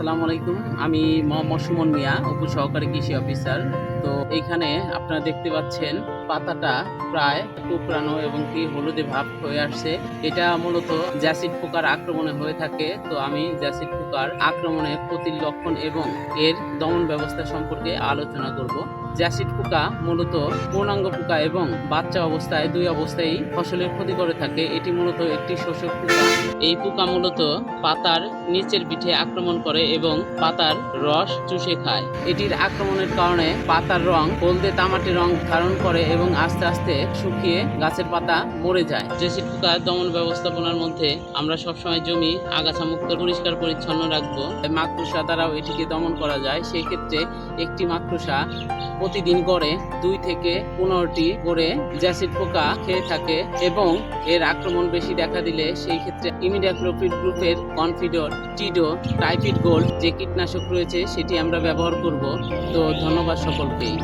আসসালামু আলাইকুম। আমি মোহাম্মদ সুমন মিয়া, উপসহকারী কৃষি অফিসার। তো এইখানে আপনারা দেখতে পাচ্ছেন পাতাটা প্রায় কুঁকড়ানো এবং কি হলুদে ভাব হয়ে আসছে। এটা মূলত জ্যাসিড পোকার আক্রমণে হয়ে থাকে। তো আমি জ্যাসিড পোকার আক্রমণের ক্ষতির লক্ষণ এবং এর দমন ব্যবস্থা সম্পর্কে আলোচনা করব। জ্যাসিড পোকা মূলত পূর্ণাঙ্গ পোকা এবং বাচ্চা অবস্থায় দুই অবস্থায় ফসলের ক্ষতি করে থাকে। এটি মূলত একটি শোষক পোকা। এই পোকা মূলত পাতার নিচের পিঠে আক্রমণ করে এবং পাতার রস চুষে খায়। এটির আক্রমণের কারণে পাতার রং হলদে তামাটে রং ধারণ করে এবং আস্তে আস্তে শুকিয়ে গাছের পাতা মরে যায়। জ্যাসিড পোকা দমন ব্যবস্থাপনার মধ্যে আমরা সবসময় জমি আগাছা মুক্ত পরিষ্কার পরিচ্ছন্ন রাখবো। মাকড়সা দ্বারাও এটিকে দমন করা যায়। সেই ক্ষেত্রে একটি মাকড়সা প্রতিদিন গড়ে 2 থেকে 15টি করে জ্যাসিড পোকা খেয়ে থাকে এবং এর আক্রমণ বেশি দেখা দিলে সেই ক্ষেত্রে ইমিডাক্লোপিড গ্রুপের কনফিডর, টিডো, টাইফিড গোল্ড যে কীটনাশক রয়েছে সেটি আমরা ব্যবহার করব। তো ধন্যবাদ সকলকেই।